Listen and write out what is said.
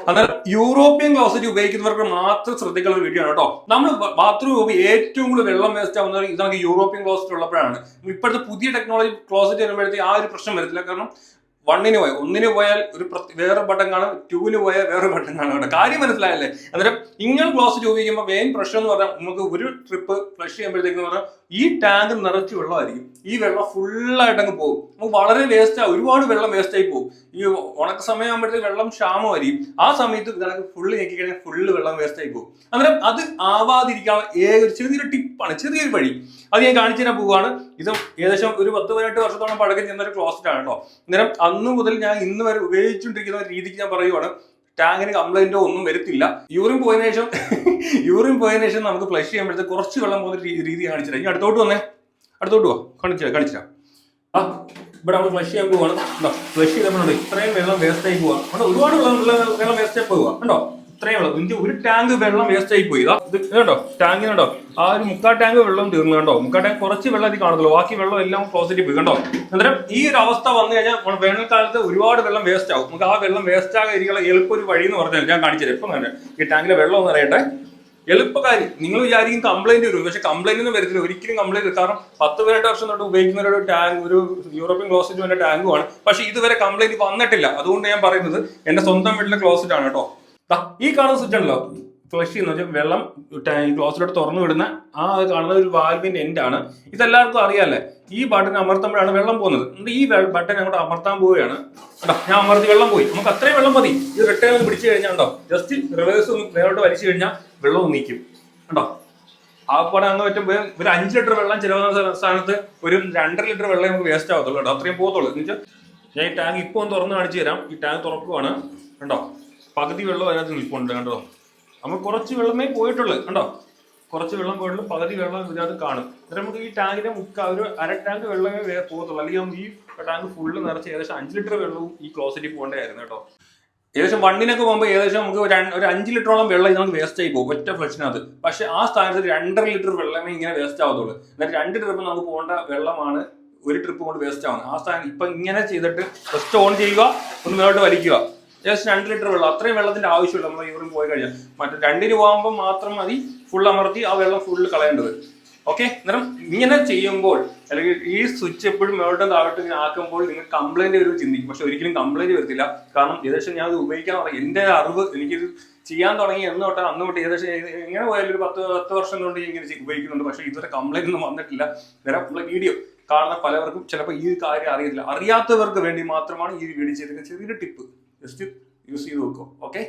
എന്നാൽ European closet ഉപയോഗിക്കുന്നവർക്ക് മാത്രം ശ്രദ്ധിക്കുന്ന ഒരു വീഡിയോ ആണ് കേട്ടോ. നമ്മൾ ബാത്റൂം ഏറ്റവും കൂടുതൽ വെള്ളം വേസ്റ്റ് ആവുന്നത് ഇതാണ് യൂറോപ്യൻ ക്ലോസറ്റ് ഉള്ളപ്പോഴാണ്. ഇപ്പോഴത്തെ പുതിയ ടെക്നോളജി ക്ലോസറ്റ് വരുമ്പോഴത്തേക്ക് ആ ഒരു പ്രശ്നം വരത്തില്ല. കാരണം ഒന്നിന് പോയാൽ ഒരു വേറെ ബട്ടൺ കാണും, 2 പോയാൽ വേറെ ബട്ടൺ കാണും കേട്ടോ. കാര്യം മനസ്സിലായല്ലേ? അന്നേരം ഇങ്ങനെ ക്ലോസറ്റ് ഉപയോഗിക്കുമ്പോൾ മെയിൻ പ്രശ്നം എന്ന് പറഞ്ഞാൽ നമുക്ക് ഒരു ട്രിപ്പ് ഫ്ലഷ് ചെയ്യുമ്പോഴത്തേക്ക് പറഞ്ഞാൽ ഈ ടാങ്ക് നിറച്ച് വെള്ളമായിരിക്കും. ഈ വെള്ളം ഫുള്ളായിട്ട് അങ്ങ് പോകും. നമുക്ക് വളരെ ഒരുപാട് വെള്ളം വേസ്റ്റ് ആയി പോകും. ഈ ഉണക്ക സമയമാകുമ്പോഴത്തേക്ക് വെള്ളം ക്ഷാമമായിരിക്കും. ആ സമയത്ത് ഇതിനകത്ത് ഫുള്ള് ഞെക്കി കഴിഞ്ഞാൽ ഫുള്ള് വെള്ളം വേസ്റ്റ് ആയി പോകും. അന്നേരം അത് ആവാതിരിക്കാനുള്ള ഒരു ചെറിയൊരു ടിപ്പാണ്, ചെറിയൊരു വഴി. അത് ഞാൻ കാണിച്ചു തരാൻ പോവുകയാണ്. ഇതും ഏകദേശം ഒരു 10-18 വർഷത്തോളം പഴക്കം ചെന്നൊരു ക്ലോസറ്റ് ആണ് കേട്ടോ. അന്നേരം അന്ന് മുതൽ ഞാൻ ഇന്ന് വരെ ഉപയോഗിച്ചുകൊണ്ടിരിക്കുന്ന രീതിക്ക് ഞാൻ പറയുവാണ്. ടാങ്കിന് കംപ്ലൈന്റോ ഒന്നും വരത്തില്ല. യൂറിൻ പോയതിനു ശേഷം നമുക്ക് ഫ്ലഷ് ചെയ്യുമ്പോഴത്തെ കുറച്ച് വെള്ളം പോകുന്ന രീതി കാണിച്ചില്ല. ഇനി അടുത്തോട്ട് പോവാ, കാണിച്ചില്ല. ഇവിടെ നമ്മൾ ഫ്ലഷ് ചെയ്യാൻ പോവാണ്. ഫ്ലഷ് ചെയ്തപ്പോഴുണ്ട് ഇത്രയും വെള്ളം വേസ്റ്റ് ആയി പോവാ. ഒരുപാട് വെള്ളം വേസ്റ്റ് ആയി പോവുക കണ്ടോ. ഇത്രയും വെള്ളം, എനിക്ക് ഒരു ടാങ്ക് വെള്ളം വേസ്റ്റ് ആയി പോയി. ഇത് കണ്ടോ, ടാങ്കിനുണ്ടോ ആ ഒരു 3/4 ടാങ്ക് വെള്ളം തീർന്നു കണ്ടോ. 3/4 ടാങ്ക് കുറച്ച് വെള്ളം ഇത് കാണുള്ളൂ, ബാക്കി വെള്ളം എല്ലാം ക്ലോസറ്റിൽ പോയി കണ്ടോ. അന്നേരം ഈ ഒരു അവസ്ഥ വന്നു കഴിഞ്ഞാൽ വേനൽക്കാലത്ത് ഒരുപാട് വെള്ളം വേസ്റ്റ് ആവും. നമുക്ക് ആ വെള്ളം വേസ്റ്റ് ആകാതിരിക്കാനുള്ള എളുപ്പൊരു വഴി എന്ന് പറഞ്ഞാൽ ഞാൻ കാണിച്ചു ഇപ്പം തന്നെ ഈ ടാങ്കിലെ വെള്ളം ഒന്ന് അറിയട്ടെ. എളുപ്പകാര്യം. നിങ്ങൾ വിചാരിക്കും കംപ്ലൈന്റ് വരും, പക്ഷെ കംപ്ലൈന്റ് ഒന്നും വരത്തില്ല, ഒരിക്കലും കംപ്ലൈന്റ് വരും. കാരണം 10-18 വർഷം തൊട്ട് ഉപയോഗിക്കുന്ന ഒരു ടാങ്ക്, ഒരു യൂറോപ്യൻ ക്ലോസറ്റ് വന്ന ടാങ്കുമാണ്. പക്ഷെ ഇതുവരെ കംപ്ലൈന്റ് വന്നിട്ടില്ല. അതുകൊണ്ട് ഞാൻ പറയുന്നത് എന്റെ സ്വന്തം വീട്ടിലെ ക്ലോസറ്റ് ആണ് കേട്ടോ. ഈ കാണുന്ന സ്വിച്ച് ഉണ്ടല്ലോ, ഫ്ലഷ് ചെയ്യുന്ന വെച്ചാൽ വെള്ളം ക്ലോസറ്റിലോട്ട് തുറന്നു വിടുന്ന ആ കാണുന്ന ഒരു വാൽവിന്റെ എൻഡ് ആണ്. ഇതെല്ലാവർക്കും അറിയാല്ലേ. ഈ ബട്ടൺ അമർത്തുമ്പോഴാണ് വെള്ളം പോകുന്നത്. ഈ ബട്ടൺ അങ്ങോട്ട് അമർത്താൻ പോവുകയാണ് കേട്ടോ. ഞാൻ അമർത്തി വെള്ളം പോയി. നമുക്ക് അത്രയും വെള്ളം മതി. ഇത് റിട്ടേൺ ഒന്ന് പിടിച്ചു കഴിഞ്ഞാൽ ഉണ്ടോ, ജസ്റ്റ് റിവേഴ്സ് ഒന്ന് മേലോട്ട് വലിച്ചു കഴിഞ്ഞാൽ വെള്ളം നീക്കും കേട്ടോ. ആ പടം അങ്ങ് പറ്റുമ്പോൾ ഒരു 5 ലിറ്റർ വെള്ളം ചിലവാകുന്ന സ്ഥാനത്ത് ഒരു 2.5 ലിറ്റർ വെള്ളം നമുക്ക് വേസ്റ്റ് ആവത്തുള്ളൂ കേട്ടോ. അത്രയും പോകത്തുള്ളൂ. എന്ന് വെച്ചാൽ ഞാൻ ഈ ടാങ്ക് ഇപ്പോൾ ഒന്ന് തുറന്ന് കാണിച്ചു തരാം. ഈ ടാങ്ക് തുറക്കുവാണ് കണ്ടോ. പകുതി വെള്ളം അതിനകത്ത് നിൽപ്പുണ്ട് കണ്ടോ. നമ്മൾ കുറച്ച് വെള്ളമേ പോയിട്ടുള്ളൂ കണ്ടോ, കുറച്ച് വെള്ളം പോയിട്ടുള്ളൂ, പകുതി വെള്ളം ഇതിനകത്ത് കാണും. അന്നേരം നമുക്ക് ഈ ടാങ്കിന്റെ ഒരു 1/2 ടാങ്ക് വെള്ളമേ പോകത്തുള്ളൂ. അല്ലെങ്കിൽ ഈ ടാങ്ക് ഫുള്ള് നിറച്ച് ഏകദേശം 5 ലിറ്റർ വെള്ളവും ഈ ക്ലോസറ്റിൽ പോകേണ്ടതായിരുന്നു കേട്ടോ. ഏകദേശം 1 പോകുമ്പോൾ ഏകദേശം നമുക്ക് ഒരു 5 ലിറ്ററോളം വെള്ളം ഇതിനകത്ത് വേസ്റ്റ് ആയി പോകും ഒറ്റ ഫ്ലഷിനകത്ത്. പക്ഷെ ആ സ്ഥാനത്ത് 2.5 ലിറ്റർ വെള്ളമേ ഇങ്ങനെ വേസ്റ്റ് ആവത്തുള്ളൂ. എന്നിട്ട് 2 ട്രിപ്പ് നമുക്ക് പോകേണ്ട വെള്ളമാണ് ഒരു ട്രിപ്പ് കൊണ്ട് വേസ്റ്റ് ആവുന്നത്. ആ സ്ഥാനം ഇപ്പൊ ഇങ്ങനെ ചെയ്തിട്ട് ജസ്റ്റ് ഓൺ ചെയ്യുക, ഒന്ന് മേലോട്ട് വലിക്കുക, ജസ്റ്റ് 2 ലിറ്റർ വെള്ളം. അത്രയും വെള്ളത്തിന്റെ ആവശ്യമില്ല നമ്മൾ യൂറിൻ പോയി കഴിഞ്ഞാൽ. മറ്റേ 2 പോകുമ്പോൾ മാത്രം മതി ഫുൾ അമർത്തി ആ വെള്ളം ഫുള്ള് കളയേണ്ടത്. ഓക്കെ. അന്നേരം ഇങ്ങനെ ചെയ്യുമ്പോൾ അല്ലെങ്കിൽ ഈ സ്വിച്ച് എപ്പോഴും മേലോട്ടും താഴോട്ടും ഇങ്ങനെ ആക്കുമ്പോൾ നിങ്ങൾ കംപ്ലൈന്റ് വരും ചിന്തിക്കും. പക്ഷെ ഒരിക്കലും കംപ്ലൈന്റ് വരത്തില്ല. കാരണം ഏകദേശം ഞാൻ ഇത് ഉപയോഗിക്കാൻ തുടങ്ങി, എന്റെ അറിവ് എനിക്കിത് ചെയ്യാൻ തുടങ്ങി എന്ന് തൊട്ട് അന്ന് തൊട്ട് ഏകദേശം എങ്ങനെ പോയാലും ഒരു 10 വർഷം കൊണ്ട് ഇങ്ങനെ ഉപയോഗിക്കുന്നുണ്ട്. പക്ഷെ ഇതുവരെ കംപ്ലൈന്റ് ഒന്നും വന്നിട്ടില്ല. നേരം നമ്മളെ വീഡിയോ കാണുന്ന പലവർക്കും ചിലപ്പോൾ ഈ കാര്യം അറിയത്തില്ല. അറിയാത്തവർക്ക് വേണ്ടി മാത്രമാണ് ഈ വീഡിയോ ചെയ്തിരിക്കുന്നത്. ചെറിയൊരു ടിപ്പ്, ജസ്റ്റ് യൂസ് ചെയ്ത് നോക്കുക. ഓക്കെ.